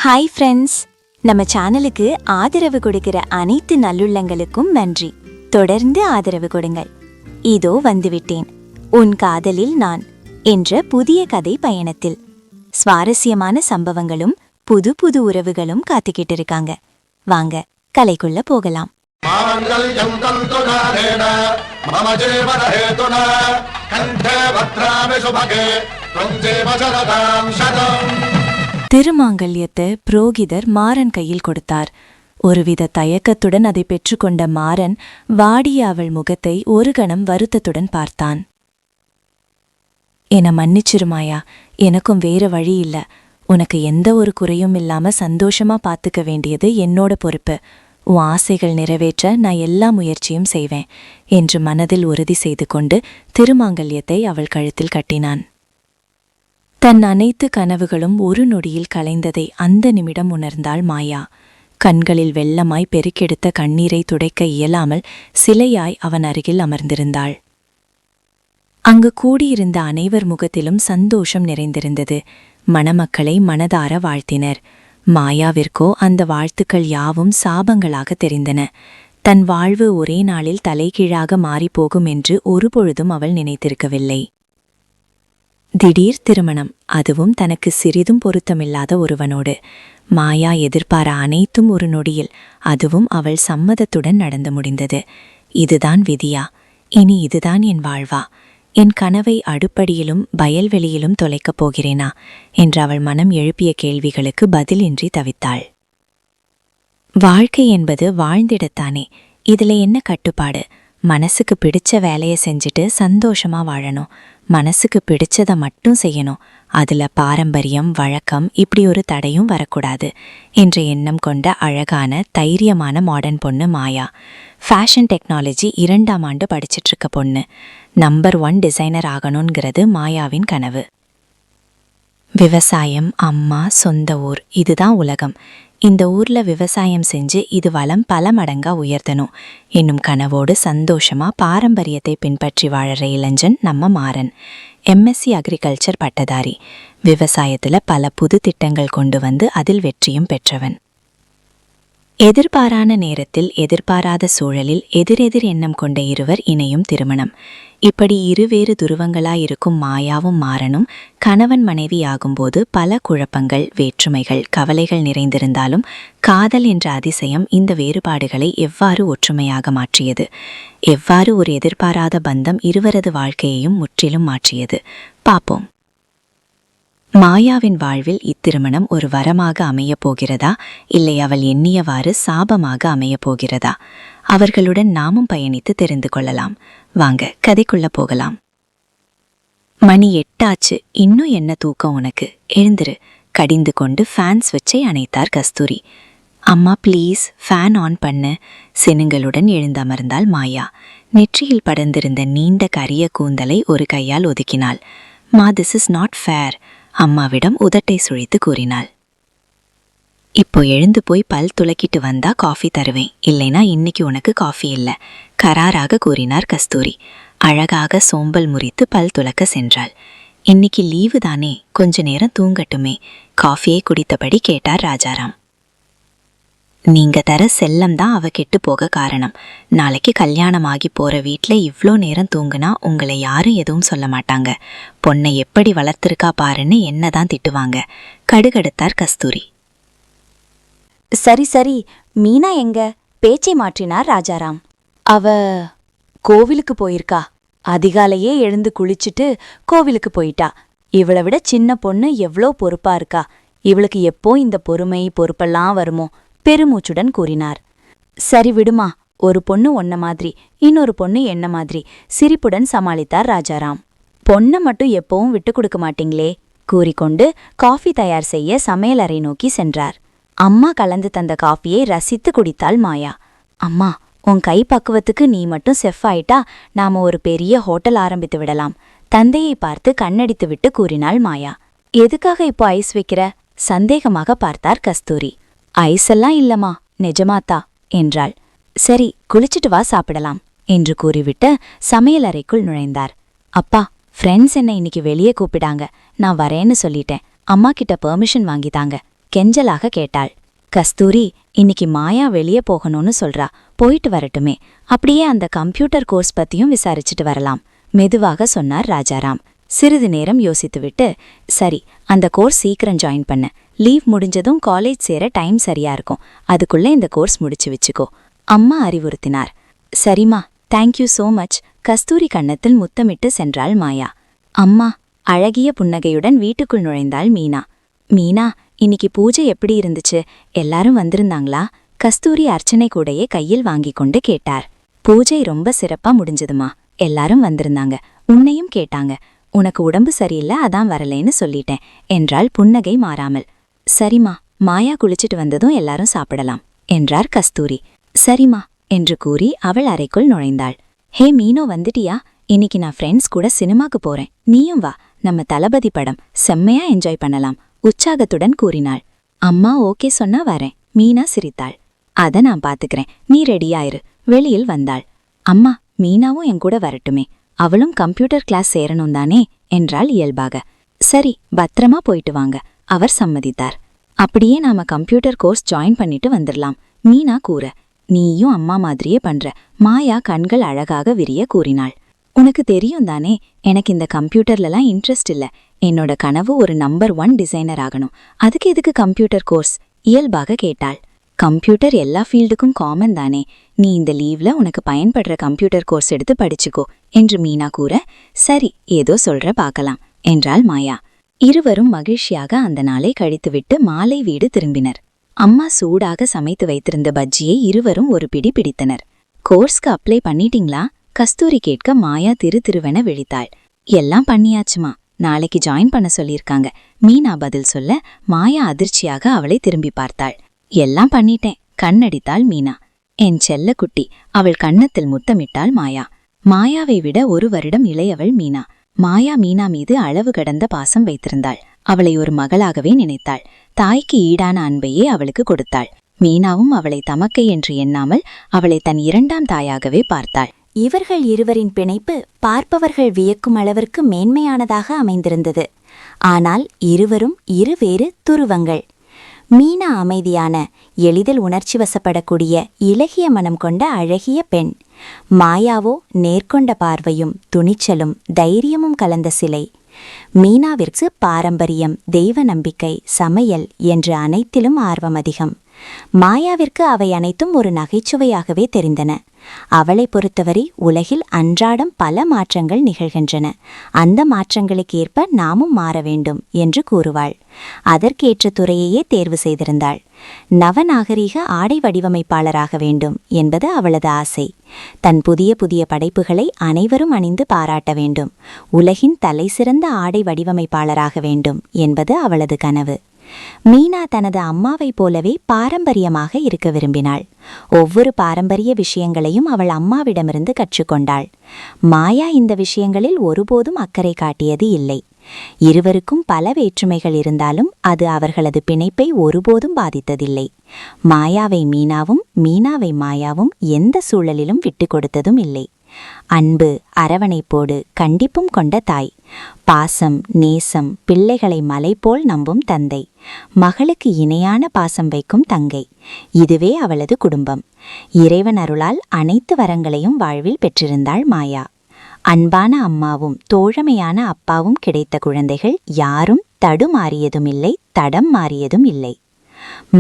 Hi friends, நம்ம சேனலுக்கு ஆதரவு கொடுக்கிற அனைத்து நல்லுள்ளங்களுக்கும் நன்றி. தொடர்ந்து ஆதரவு கொடுங்கள். இதோ வந்துவிட்டேன், உன் காதலில் நான் என்ற புதிய கதை பயணத்தில் சுவாரஸ்யமான சம்பவங்களும் புது புது உறவுகளும் காத்துக்கிட்டு இருக்காங்க. வாங்க கலைக்குள்ள போகலாம். திருமாங்கல்யத்தை புரோகிதர் மாறன் கையில் கொடுத்தார். ஒருவித தயக்கத்துடன் அதை பெற்றுக்கொண்ட மாறன் வாடிய அவள் முகத்தை ஒரு கணம் வருத்தத்துடன் பார்த்தான். என மன்னிச்சிருமாயா, எனக்கும் வேற வழி இல்ல. உனக்கு எந்த ஒரு குறையும் இல்லாம சந்தோஷமா பாத்துக்க வேண்டியது என்னோட பொறுப்பு. உன் ஆசைகள் நிறைவேற்ற நான் எல்லா முயற்சியும் செய்வேன் என்று மனதில் உறுதி செய்து கொண்டு திருமாங்கல்யத்தை அவள் கழுத்தில் கட்டினான். தன் அனைத்து கனவுகளும் ஒரு நொடியில் கலைந்ததை அந்த நிமிடம் உணர்ந்தாள் மாயா. கண்களில் வெள்ளமாய் பெருக்கெடுத்த கண்ணீரை துடைக்க இயலாமல் சிலையாய் அவன் அருகில் அமர்ந்திருந்தாள். அங்கு கூடியிருந்த அனைவர் முகத்திலும் சந்தோஷம் நிறைந்திருந்தது. மணமக்களை மனதார வாழ்த்தினர். மாயாவிற்கோ அந்த வாழ்த்துக்கள் யாவும் சாபங்களாக தெரிந்தன. தன் வாழ்வு ஒரே நாளில் தலைகீழாக மாறிப்போகும் என்று ஒருபொழுதும் அவள் நினைத்திருக்கவில்லை. திடீர் திருமணம், அதுவும் தனக்கு சிறிதும் பொருத்தமில்லாத ஒருவனோடு. மாயா எதிர்பார அனைத்தும் ஒரு நொடியில், அதுவும் அவள் சம்மதத்துடன் நடந்து முடிந்தது. இதுதான் விதியா? இனி இதுதான் என் வாழ்வா? என் கனவை அடுப்படியிலும் வயல்வெளியிலும் தொலைக்கப் போகிறேனா என்று அவள் மனம் எழுப்பிய கேள்விகளுக்கு பதிலின்றி தவித்தாள். வாழ்க்கை என்பது வாழ்ந்திடத்தானே, இதுல என்ன கட்டுப்பாடு? மனசுக்கு பிடிச்ச வேலையை செஞ்சுட்டு சந்தோஷமா வாழணும். மனசுக்கு பிடிச்சதை மட்டும் செய்யணும். அதுல பாரம்பரியம், வழக்கம் இப்படி ஒரு தடையும் வரக்கூடாது என்ற எண்ணம் கொண்ட அழகான தைரியமான மாடர்ன் பொண்ணு மாயா. ஃபேஷன் டெக்னாலஜி 2ஆம் ஆண்டு படிச்சிட்டு இருக்க பொண்ணு. நம்பர் 1 டிசைனர் ஆகணுங்கிறது மாயாவின் கனவு. விவசாயம், அம்மா, சொந்த ஊர், இதுதான் உலகம். இந்த ஊர்ல விவசாயம் செஞ்சு இது வளம் பல மடங்கா உயர்த்தணும் என்னும் கனவோடு சந்தோஷமா பாரம்பரியத்தை பின்பற்றி வாழற இளைஞன் நம்ம மாறன். எம்எஸ்சி அக்ரிகல்ச்சர் பட்டதாரி. விவசாயத்துல பல புது திட்டங்கள் கொண்டு வந்து அதில் வெற்றியும் பெற்றவன். எதிர்பாரான நேரத்தில் எதிர்பாராத சூழலில் எதிரெதிர் எண்ணம் கொண்ட இருவர் இணையும் திருமணம். இப்படி இருவேறு துருவங்களாயிருக்கும் மாயாவும் மாறனும் கணவன் மனைவியாகும்போது பல குழப்பங்கள், வேற்றுமைகள், கவலைகள் நிறைந்திருந்தாலும் காதல் என்ற அதிசயம் இந்த வேறுபாடுகளை எவ்வாறு ஒற்றுமையாக மாற்றியது? எவ்வாறு ஒரு எதிர்பாராத பந்தம் இருவரது வாழ்க்கையையும் முற்றிலும் மாற்றியது? பாப்போம். மாயாவின் வாழ்வில் இத்திருமணம் ஒரு வரமாக அமையப் போகிறதா, இல்லை அவள் எண்ணியவாறு சாபமாக அமையப் போகிறதா? அவர்களுடன் நாமும் பயணித்து தெரிந்து கொள்ளலாம். வாங்க கதைக்குள்ள போகலாம். மணி 8 ஆச்சு. இன்னும் என்ன தூக்கம் உனக்கு? எழுந்திரு. கடிந்து கொண்டு ஃபேன் ஸ்விட்சை அணைத்தார் கஸ்தூரி. அம்மா ப்ளீஸ் ஃபேன் ஆன் பண்ணு. சினுங்களுடன் எழுந்தமர்ந்தாள் மாயா. நெற்றியில் படர்ந்திருந்த நீண்ட கரிய கூந்தலை ஒரு கையால் ஒதுக்கினாள். மா, திஸ் இஸ் நாட் ஃபேர். அம்மாவிடம் உதட்டை சுழித்து கூறினாள். இப்போ எழுந்து போய் பல் துலக்கிட்டு வந்தா காஃபி தருவேன், இல்லைனா இன்னைக்கு உனக்கு காஃபி இல்ல, கராராக கூறினார் கஸ்தூரி. அழகாக சோம்பல் முறித்து பல் துலக்க சென்றாள். இன்னைக்கு லீவு தானே, கொஞ்ச நேரம் தூங்கட்டுமே, காஃபியை குடித்தபடி கேட்டார் ராஜாராம். நீங்க தர செல்லம் தான் அவ கெட்டு போக காரணம். நாளைக்கு கல்யாணமாகி போற வீட்ல இவ்ளோ நேரம் தூங்குனா உங்களை யாரும் எதுவும் சொல்ல மாட்டாங்க. பொண்ணை எப்படி வளர்த்திருக்கா பாருன்னு என்னதான் திட்டுவாங்க, கடுகடுத்தார் கஸ்தூரி. சரி சரி, மீனா எங்க? பேச்சை மாற்றினார் ராஜாராம். அவ கோவிலுக்கு போயிருக்கா. அதிகாலையே எழுந்து குளிச்சுட்டு கோவிலுக்கு போயிட்டா. இவளை விட சின்ன பொண்ணு எவ்ளோ பொறுப்பா இருக்கா. இவளுக்கு எப்போ இந்த பொறுமை பொறுப்பெல்லாம் வருமோ? பெருமூச்சுடன் கூறினார். சரி விடுமா, ஒரு பொண்ணு ஒன்ன மாதிரி, இன்னொரு பொண்ணு என்ன மாதிரி சிரிப்புடன் சமாளித்தார் ராஜாராம். பொண்ணை மட்டும் எப்பவும் விட்டு கொடுக்க மாட்டீங்களே கூறிக்கொண்டு காஃபி தயார் செய்ய சமையலறை நோக்கி சென்றார். அம்மா கலந்து தந்த காஃபியை ரசித்து குடித்தாள் மாயா. அம்மா, உன் கை பக்குவத்துக்கு நீ மட்டும் செஃப் ஆயிட்டா நாம ஒரு பெரிய ஹோட்டல் ஆரம்பித்து விடலாம். தந்தையை பார்த்து கண்ணடித்து விட்டு கூறினாள் மாயா. எதுக்காக இப்போ ஐஸ் வைக்கிற? சந்தேகமாக பார்த்தார் கஸ்தூரி. ஐஸெல்லாம் இல்லம்மா, நிஜமாத்தா என்றாள். சரி, குளிச்சுட்டு வா, சாப்பிடலாம் என்று கூறிவிட்டு சமையலறைக்குள் நுழைந்தார். அப்பா, ஃப்ரெண்ட்ஸ் என்ன இன்னைக்கு வெளியே கூப்பிடாங்க, நான் வரேன்னு சொல்லிட்டேன். அம்மா கிட்ட பெர்மிஷன் வாங்கித்தாங்க கெஞ்சலாக கேட்டாள். கஸ்தூரி, இன்னைக்கு மாயா வெளியே போகணும்னு சொல்றா, போயிட்டு வரட்டுமே. அப்படியே அந்த கம்ப்யூட்டர் கோர்ஸ் பத்தியும் விசாரிச்சுட்டு வரலாம், மெதுவாக சொன்னார் ராஜாராம். சிறிது நேரம் யோசித்துவிட்டு, சரி, அந்த கோர்ஸ் சீக்கிரம் ஜாயின் பண்ண. லீவ் முடிஞ்சதும் காலேஜ் சேர டைம் சரியா இருக்கும். அதுக்குள்ள இந்த கோர்ஸ் முடிச்சு வச்சுக்கோ, அம்மா அறிவுறுத்தினார். சரிம்மா, தேங்க்யூ சோ மச். கஸ்தூரி கன்னத்தில் முத்தமிட்டு சென்றாள் மாயா. அம்மா, அழகிய புன்னகையுடன் வீட்டுக்குள் நுழைந்தாள் மீனா. மீனா, இன்னைக்கு பூஜை எப்படி இருந்துச்சு? எல்லாரும் வந்திருந்தாங்களா? கஸ்தூரி அர்ச்சனை கூடையே கையில் வாங்கிக் கொண்டு கேட்டார். பூஜை ரொம்ப சிறப்பா முடிஞ்சதுமா. எல்லாரும் வந்திருந்தாங்க, உன்னையும் கேட்டாங்க. உனக்கு உடம்பு சரியில்லை, அதான் வரலேன்னு சொல்லிட்டேன் என்றாள் புன்னகை மாறாமல். சரிம்மா, மாயா குளிச்சிட்டு வந்ததும் எல்லாரும் சாப்பிடலாம் என்றார் கஸ்தூரி. சரிம்மா என்று கூறி அவள் அறைக்குள் நுழைந்தாள். ஹே மீனோ, வந்துட்டியா? இன்னைக்கு நான் ஃப்ரெண்ட்ஸ் கூட சினிமாக்கு போறேன், நீயும் வா. நம்ம தளபதி படம், செம்மையா என்ஜாய் பண்ணலாம், உற்சாகத்துடன் கூறினாள். அம்மா ஓகே சொன்னா வரேன். மீனா சிரித்தாள். அத நான் பாத்துக்கிறேன், நீ ரெடியாயிரு. வெளியில் வந்தாள். அம்மா, மீனாவும் என் கூட வரட்டுமே, அவளும் கம்ப்யூட்டர் கிளாஸ் சேரணும் தானே என்றாள் இயல்பாக. சரி, பத்திரமா போயிட்டு வாங்க, அவர் சம்மதித்தார். அப்படியே நாம கம்ப்யூட்டர் கோர்ஸ் ஜாயின் பண்ணிட்டு வந்துடலாம், மீனா கூற. நீயும் அம்மா மாதிரியே பண்ற, மாயா கண்கள் அழகாக விரிய கூறினாள். உனக்கு தெரியும் தானே, எனக்கு இந்த கம்ப்யூட்டர்லலாம் இன்ட்ரெஸ்ட் இல்ல. என்னோட கனவு ஒரு நம்பர் 1 டிசைனர் ஆகணும். அதுக்கு எதுக்கு கம்ப்யூட்டர் கோர்ஸ்? இயல்பாக கேட்டாள். கம்ப்யூட்டர் எல்லா ஃபீல்டுக்கும் காமன் தானே, நீ இந்த லீவ்ல உனக்கு பயன்படுற கம்ப்யூட்டர் கோர்ஸ் எடுத்து படிச்சுக்கோ என்று மீனா கூற. சரி, ஏதோ சொல்ற பார்க்கலாம் என்றாள் மாயா. இருவரும் மகிழ்ச்சியாக அந்த நாளை கழித்துவிட்டு மாலை வீடு திரும்பினர். அம்மா சூடாக சமைத்து வைத்திருந்த பஜ்ஜியை இருவரும் ஒரு பிடி பிடித்தனர். கோர்ஸ்க்கு அப்ளை பண்ணிட்டீங்களா? கஸ்தூரி கேட்க மாயா திருவென விழித்தாள். எல்லாம் பண்ணியாச்சுமா, நாளைக்கு ஜாயின் பண்ண சொல்லியிருக்காங்க. மீனா பதில் சொல்ல மாயா அதிர்ச்சியாக அவளை திரும்பி பார்த்தாள். எல்லாம் பண்ணிட்டேன், கண்ணடித்தாள் மீனா. என் செல்ல குட்டி, அவள் கன்னத்தில் முத்தமிட்டாள் மாயா. மாயாவை விட 1 வருடம் இளையவள் மீனா. மாயா மீனா மீது அளவு கடந்த பாசம் வைத்திருந்தாள். அவளை ஒரு மகளாகவே நினைத்தாள். தாய்க்கு ஈடான அன்பையே அவளுக்கு கொடுத்தாள். மீனாவும் அவளை தமக்கை என்று எண்ணாமல் அவளை தன் 2ஆம் தாயாகவே பார்த்தாள். இவர்கள் இருவரின் பிணைப்பு பார்ப்பவர்கள் வியக்கும் அளவிற்கு மேன்மையானதாக அமைந்திருந்தது. ஆனால் இருவரும் இருவேறு துருவங்கள். மீனா அமைதியான, எளிதில் உணர்ச்சி வசப்படக்கூடிய இலகிய மனம் கொண்ட அழகிய பெண். மாயாவோ நேர்கொண்ட பார்வையும் துணிச்சலும் தைரியமும் கலந்த சிலை. மீனாவிற்கு பாரம்பரியம், தெய்வ நம்பிக்கை, சமையல் என்று அனைத்திலும் ஆர்வம் அதிகம். மாயாவிற்கு அவை அனைத்தும் ஒரு நகைச்சுவையாகவே தெரிந்தன. அவளை பொறுத்தவரை உலகில் அன்றாடம் பல மாற்றங்கள் நிகழ்கின்றன. அந்த மாற்றங்களுக்கு ஏற்ப நாமும் மாற வேண்டும் என்று கூறுவாள். அதற்கேற்ற துறையையே தேர்வு செய்திருந்தாள். நவநாகரீக ஆடை வடிவமைப்பாளராக வேண்டும் என்பது அவளது ஆசை. தன் புதிய புதிய படைப்புகளை அனைவரும் அணிந்து பாராட்ட வேண்டும். உலகின் தலைசிறந்த ஆடை வடிவமைப்பாளராக வேண்டும் என்பது அவளது கனவு. மீனா தனது அம்மாவைப் போலவே பாரம்பரியமாக இருக்க விரும்பினாள். ஒவ்வொரு பாரம்பரிய விஷயங்களையும் அவள் அம்மாவிடமிருந்து கற்றுக்கொண்டாள். மாயா இந்த விஷயங்களில் ஒருபோதும் அக்கறை காட்டியது இல்லை. இருவருக்கும் பல வேற்றுமைகள் இருந்தாலும் அது அவர்களது பிணைப்பை ஒருபோதும் பாதித்ததில்லை. மாயாவை மீனாவும், மீனாவை மாயாவும் எந்த சூழலிலும் விட்டுக் கொடுத்ததும் இல்லை. அன்பு, அரவணைப்போடு கண்டிப்பும் கொண்ட தாய். பாசம், நேசம், பிள்ளைகளை மலை போல் நம்பும் தந்தை. மகளுக்கு இணையான பாசம் வைக்கும் தங்கை. இதுவே அவளது குடும்பம். இறைவன் அருளால் அனைத்து வரங்களையும் வாழ்வில் பெற்றிருந்தாள் மாயா. அன்பான அம்மாவும் தோழமையான அப்பாவும் கிடைத்த குழந்தைகள் யாரும் தடுமாறியதுமில்லை, தடம் மாறியதும் இல்லை.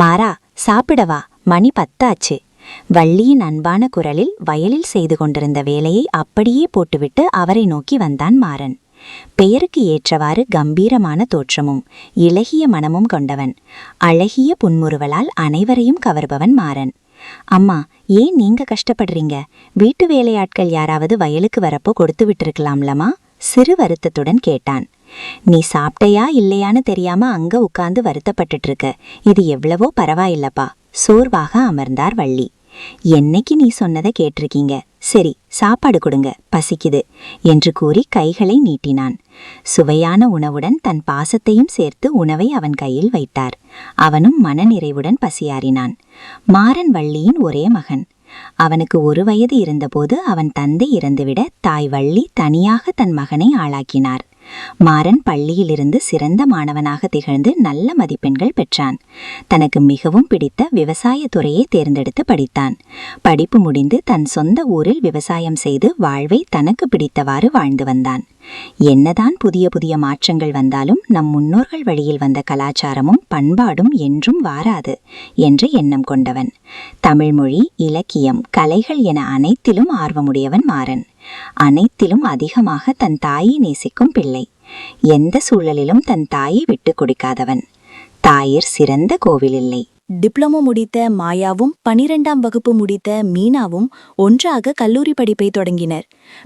மாறா, சாப்பிடவா, மணி 10 ஆச்சு. வள்ளியின் அன்பான குரலில் வயலில் செய்து கொண்டிருந்த வேலையை அப்படியே போட்டுவிட்டு அவரை நோக்கி வந்தான் மாறன். பெயருக்கு ஏற்றவாறு கம்பீரமான தோற்றமும் இளகிய மனமும் கொண்டவன். அழகிய புன்முறுவலால் அனைவரையும் கவர்பவன் மாறன். அம்மா, ஏன் நீங்க கஷ்டப்படுறீங்க? வீட்டு வேலையாட்கள் யாராவது வயலுக்கு வரப்போ கொடுத்து விட்டுருக்கலாம்லமா? சிறு வருத்தத்துடன் கேட்டான். நீ சாப்பிட்டையா இல்லையான்னு தெரியாம அங்க உட்கார்ந்து வருத்தப்பட்டுட்டு இருக்க. இது எவ்வளவோ பரவாயில்லப்பா. சோர்வாக அமர்ந்தார் வள்ளி. என்னைக்கு நீ சொன்னதை கேட்டிருக்கீங்க. சரி, சாப்பாடு கொடுங்க, பசிக்குது என்று கூறி கைகளை நீட்டினான். சுவையான உணவுடன் தன் பாசத்தையும் சேர்த்து உணவை அவன் கையில் வைத்தார். அவனும் மனநிறைவுடன் பசியாறினான். மாறன் வள்ளியின் ஒரே மகன். அவனுக்கு 1 வயது இருந்தபோது அவன் தந்தை இறந்துவிட தாய் வள்ளி தனியாக தன் மகனை ஆளாக்கினார். மாறன் பள்ளியிலிருந்து சிறந்த மாணவனாக திகழ்ந்து நல்ல மதிப்பெண்கள் பெற்றான். தனக்கு மிகவும் பிடித்த விவசாய துறையை தேர்ந்தெடுத்து படித்தான். படிப்பு முடிந்து தன் சொந்த ஊரில் விவசாயம் செய்து வாழ்வை தனக்கு பிடித்தவாறு வாழ்ந்து வந்தான். என்னதான் புதிய புதிய மாற்றங்கள் வந்தாலும் நம் முன்னோர்கள் வழியில் வந்த கலாச்சாரமும் பண்பாடும் என்றும் வாராது என்ற எண்ணம் கொண்டவன். தமிழ்மொழி, இலக்கியம், கலைகள் என அனைத்திலும் ஆர்வமுடையவன் மாறன். அனைத்திலும் அதிகமாக தன் தாயை நேசிக்கும் பிள்ளை. எந்த சூழலிலும் தன் தாயை விட்டு கொடுக்காதவன். தாயிற் சிறந்த கோவிலில்லை. டிப்ளமோ முடித்த மாயாவும் 12ஆம் வகுப்பு முடித்த மீனாவும் ஒன்றாக கல்லூரி படிப்பை தொடங்கினர்.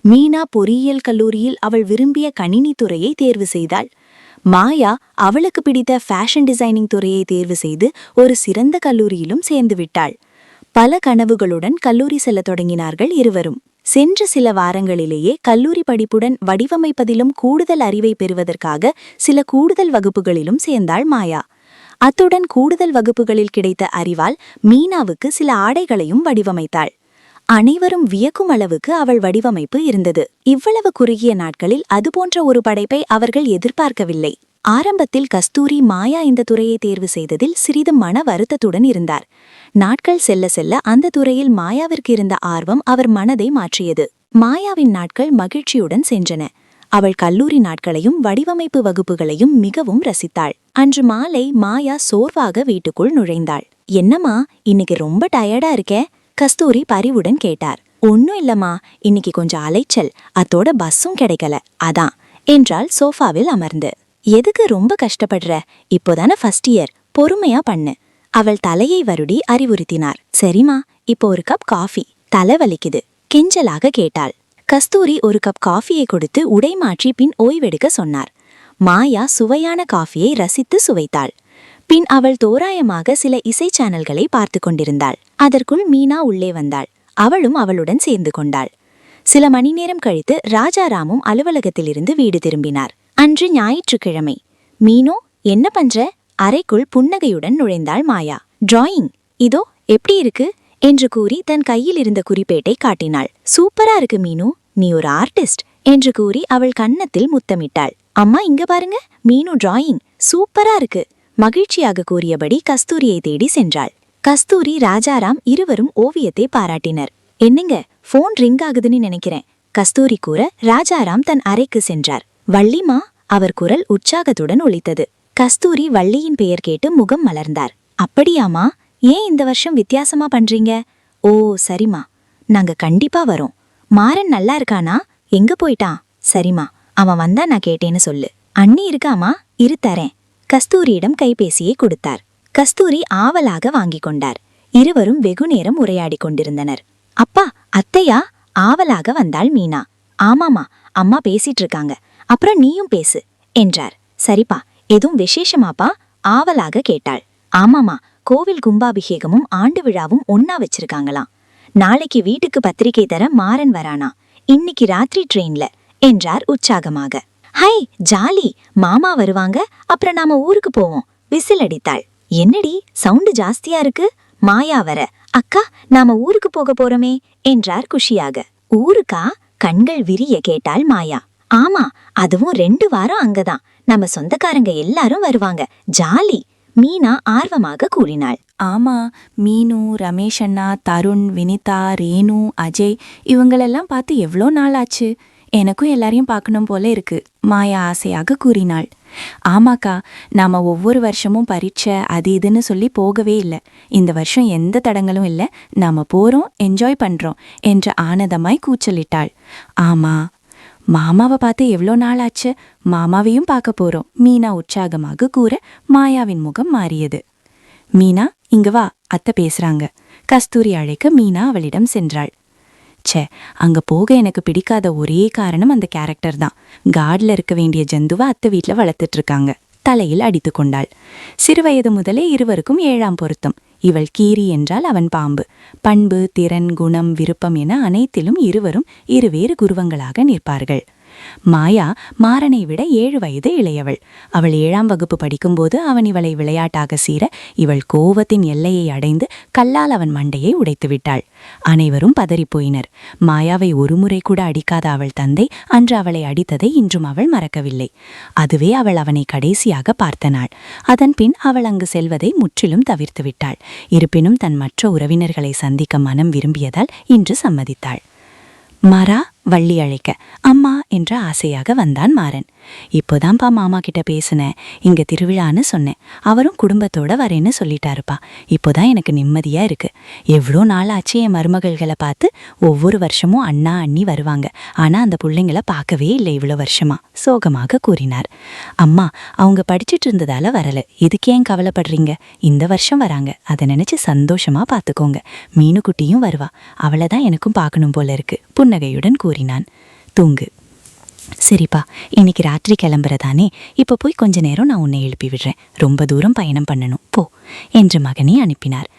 மீனா பொறியியல் கல்லூரியில் அவள் விரும்பிய கணினி துறையை தேர்வு செய்தாள். மாயா அவளுக்கு பிடித்த ஃபேஷன் டிசைனிங் துறையை தேர்வு செய்து ஒரு சிறந்த கல்லூரியிலும் சேர்ந்து விட்டாள். பல கனவுகளுடன் கல்லூரி செல்லத் தொடங்கினார்கள் இருவரும். சென்ற சில வாரங்களிலேயே கல்லூரி படிப்புடன் வடிவமைப்பதிலும் கூடுதல் அறிவை பெறுவதற்காக சில கூடுதல் வகுப்புகளிலும் சேர்ந்தாள் மாயா. அத்துடன் கூடுதல் வகுப்புகளில் கிடைத்த அறிவால் மீனாவுக்கு சில ஆடைகளையும் வடிவமைத்தாள். அனைவரும் வியக்கும் அளவுக்கு அவள் வடிவமைப்பு இருந்தது. இவ்வளவு குறுகிய நாட்களில் அதுபோன்ற ஒரு படைப்பை அவர்கள் எதிர்பார்க்கவில்லை. ஆரம்பத்தில் கஸ்தூரி மாயா இந்த துறையை தேர்வு செய்ததில் சிறிது மன வருத்தத்துடன் இருந்தார். நாட்கள் செல்ல செல்ல அந்த துறையில் மாயாவிற்கு இருந்த ஆர்வம் அவர் மனதை மாற்றியது. மாயாவின் நாட்கள் மகிழ்ச்சியுடன் சென்றன. அவள் கல்லூரி நாட்களையும் வடிவமைப்பு வகுப்புகளையும் மிகவும் ரசித்தாள். அன்று மாலை மாயா சோர்வாக வீட்டுக்குள் நுழைந்தாள். என்னம்மா, இன்னைக்கு ரொம்ப டயர்டா இருக்கே? கஸ்தூரி பரிவுடன் கேட்டார். ஒன்னும் இல்லம்மா, இன்னைக்கு கொஞ்சம் அலைச்சல், அத்தோட பஸ்ஸும் கிடைக்கல, அதான் என்றாள் சோஃபாவில் அமர்ந்து. எதுக்கு ரொம்ப கஷ்டப்படுற? இப்போதானே ஃபர்ஸ்ட் இயர், பொறுமையா பண்ணு. அவள் தலையை வருடி அறிவுறுத்தினார். சரிம்மா, இப்போ ஒரு கப் காஃபி, தலை வலிக்குது கெஞ்சலாக கேட்டாள். கஸ்தூரி ஒரு கப் காஃபியை கொடுத்து உடை மாற்றி பின் ஓய்வெடுக்க சொன்னார். மாயா சுவையான காஃபியை ரசித்து சுவைத்தாள். பின் அவள் தோராயமாக சில இசை சேனல்களை பார்த்து கொண்டிருந்தாள். அதற்குள் மீனா உள்ளே வந்தாள். அவளும் அவளுடன் சேர்ந்து கொண்டாள். சில மணி நேரம் கழித்து ராஜாராமும் அலுவலகத்திலிருந்து வீடு திரும்பினார். அன்று ஞாயிற்றுக்கிழமை. மீனோ, என்ன பண்ற? அறைக்குள் புன்னகையுடன் நுழைந்தாள் மாயா. டிராயிங், இதோ எப்படி இருக்கு என்று கூறி தன் கையில் இருந்த குறிப்பேட்டை காட்டினாள். சூப்பரா இருக்கு மீனு, நீ ஒரு ஆர்டிஸ்ட் என்று கூறி அவள் கன்னத்தில் முத்தமிட்டாள். அம்மா இங்க பாருங்க, மீனு டிராயிங் சூப்பரா இருக்கு மகிழ்ச்சியாக கூறியபடி கஸ்தூரியை தேடி சென்றாள். கஸ்தூரி, ராஜாராம் இருவரும் ஓவியத்தை பாராட்டினர். என்னங்க, போன் ரிங் ஆகுதுன்னு நினைக்கிறேன் கஸ்தூரி கூற ராஜாராம் தன் அறைக்கு சென்றார். வள்ளிமா, அவர் குரல் உற்சாகத்துடன் ஒலித்தது. கஸ்தூரி வள்ளியின் பெயர் கேட்டு முகம் மலர்ந்தார். அப்படியாமா, ஏன் இந்த வருஷம் வித்தியாசமா பண்றீங்க? ஓ சரிமா, நாங்க கண்டிப்பா வரோம். மாறன் நல்லா இருக்கானா? எங்க போயிட்டான்? சரிமா, அவன் வந்தா நான் கேட்டேன்னு சொல்லு. அண்ணி இருக்காமா? இரு தரேன். கஸ்தூரியிடம் கைபேசியை கொடுத்தார். கஸ்தூரி ஆவலாக வாங்கிக் கொண்டார். இருவரும் வெகுநேரம் உரையாடி கொண்டிருந்தனர். அப்பா, அத்தையா? ஆவலாக வந்தாள் மீனா. ஆமாமா, அம்மா பேசிட்டு இருக்காங்க, அப்புறம் நீயும் பேசு என்றார். சரிப்பா, எதுவும் விசேஷமாப்பா? ஆவலாக கேட்டாள். ஆமாமா, கோவில் கும்பாபிஷேகமும் ஆண்டு விழாவும் ஒன்னா வச்சிருக்காங்களாம். நாளைக்கு வீட்டுக்கு பத்திரிகை தர மாறன் வரானா, இன்னைக்கு ராத்திரி ட்ரெயின்ல என்றார் உற்சாகமாக. ஹை ஜாலி, மாமா வருவாங்க, அப்புறம் நாம ஊருக்கு போவோம் விசில் அடித்தாள். என்னடி சவுண்டு ஜாஸ்தியா இருக்கு? மாயா வர, அக்கா நாம ஊருக்கு போக போறோமே என்றார் குஷியாக. ஊருக்கா? கண்கள் விரிய கேட்டாள் மாயா. ஆமா, அதுவும் 2 வாரம் அங்கதான், நம்ம சொந்தக்காரங்க எல்லாரும் வருவாங்க, ஜாலி மீனா ஆர்வமாக கூறினாள். ஆமா, மீனு, ரமேஷ் அண்ணா, தருண், வினிதா, ரேணு, அஜய் இவங்களெல்லாம் பார்த்து எவ்வளோ நாள் ஆச்சு. எனக்கும் எல்லாரையும் பார்க்கணும் போல இருக்கு மாயா ஆசையாக கூறினாள். ஆமாக்கா, நாம ஒவ்வொரு வருஷமும் பரீட்சை அது இதுன்னு சொல்லி போகவே இல்லை. இந்த வருஷம் எந்த தடங்களும் இல்லை, நாம போறோம், என்ஜாய் பண்றோம் என்று ஆனந்தமாய் கூச்சலிட்டாள். ஆமா, மாமாவை பார்த்து எவ்வளோ நாள் ஆச்சு, மாமாவையும் பார்க்க போறோம் மீனா உற்சாகமாக கூற மாயாவின் முகம் மாறியது. மீனா இங்க வா, அத்தை பேசுறாங்க. கஸ்தூரி அழைக்க மீனா அவளிடம் சென்றாள். ச்சே, அங்க போக எனக்கு பிடிக்காத ஒரே காரணம் அந்த கேரக்டர் தான். கார்டில் இருக்க வேண்டிய ஜந்துவை அத்தை வீட்டில் வளர்த்துட்டு இருக்காங்க. தலையில் அடித்து கொண்டாள். சிறுவயது முதலே இருவருக்கும் 7ஆம் பொருத்தம். இவள் கீரி என்றால் அவன் பாம்பு. பண்பு, திறன், குணம், விருப்பம் என அனைத்திலும் இருவரும் இருவேறு குருவங்களாக நிற்பார்கள். மாயா மாறனை விட 7 வயது இளையவள். அவள் 7ஆம் வகுப்பு படிக்கும்போது அவன் இவளை விளையாட்டாக சீர இவள் கோவத்தின் எல்லையை அடைந்து கல்லால் அவன் மண்டையை உடைத்து விட்டாள். அனைவரும் பதறிப்போயினர். மாயாவை ஒருமுறை கூட அடிக்காத அவள் தந்தை அன்று அவளை அடித்ததை இன்றும் அவள் மறக்கவில்லை. அதுவே அவள் அவனை கடைசியாக பார்த்த நாள். அதன்பின் அவள் அங்கு செல்வதை முற்றிலும் தவிர்த்து விட்டாள். இருப்பினும் தன் மற்ற உறவினர்களை சந்திக்க மனம் விரும்பியதால் இன்று சம்மதித்தாள். மாறா, வள்ளி அழைக்க அம்மா என்ற ஆசையாக வந்தான் மாறன். இப்போதான்ப்பா மாமா கிட்ட பேசுனேன், இங்க திருவிழான்னு சொன்னேன். அவரும் குடும்பத்தோட வரேன்னு சொல்லிட்டாருப்பா. இப்போதான் எனக்கு நிம்மதியா இருக்கு. எவ்வளோ நாள் ஆச்சு என் மருமகள்களை பார்த்து. ஒவ்வொரு வருஷமும் அண்ணா அண்ணி வருவாங்க, ஆனா அந்த பிள்ளைங்களை பார்க்கவே இல்லை இவ்வளோ வருஷமா, சோகமாக கூறினார். அம்மா, அவங்க படிச்சுட்டு இருந்ததால வரல, இதுக்கு ஏன் கவலைப்படுறீங்க? இந்த வருஷம் வராங்க, அதை நினைச்சு சந்தோஷமா பார்த்துக்கோங்க. மீனுக்குட்டியும் வருவா, அவளைதான் எனக்கும் பார்க்கணும் போல இருக்கு புன்னகையுடன் கூறினான். தூங்கு. சரிப்பா, இன்னைக்கு ராத்திரி கிளம்புறதானே, இப்ப போய் கொஞ்ச நேரம் நான் உன்னை எழுப்பி விடுறேன். ரொம்ப தூரம் பயணம் பண்ணணும், போ என்று மகனை அனுப்பினார்.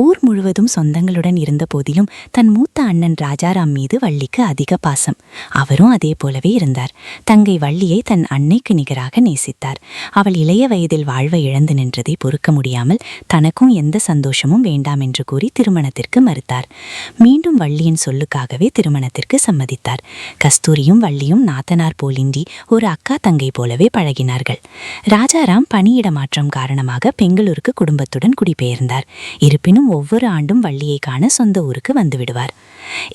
ஊர் முழுவதும் சொந்தங்களுடன் இருந்த போதிலும் தன் மூத்த அண்ணன் ராஜாராம் மீது வள்ளிக்கு அதிக பாசம். அவரும் அதே போலவே இருந்தார். தங்கை வள்ளியை தன் அன்னைக்கு நிகராக நேசித்தார். அவள் இளைய வயதில் வாழ்வை இழந்து நின்றதை பொறுக்க முடியாமல் தனக்கும் எந்த சந்தோஷமும் வேண்டாம் என்று கூறி திருமணத்திற்கு மறுத்தார். மீண்டும் வள்ளியின் சொல்லுக்காகவே திருமணத்திற்கு சம்மதித்தார். கஸ்தூரியும் வள்ளியும் நாத்தனார் போலின்றி ஒரு அக்கா தங்கை போலவே பழகினார்கள். ராஜாராம் பணியிட மாற்றம் காரணமாக பெங்களூருக்கு குடும்பத்துடன் குடிபெயர்ந்தார். இருப்பினும் ஒவ்வொரு ஆண்டும் வள்ளியை காண சொந்த ஊருக்கு வந்து விடுவார்.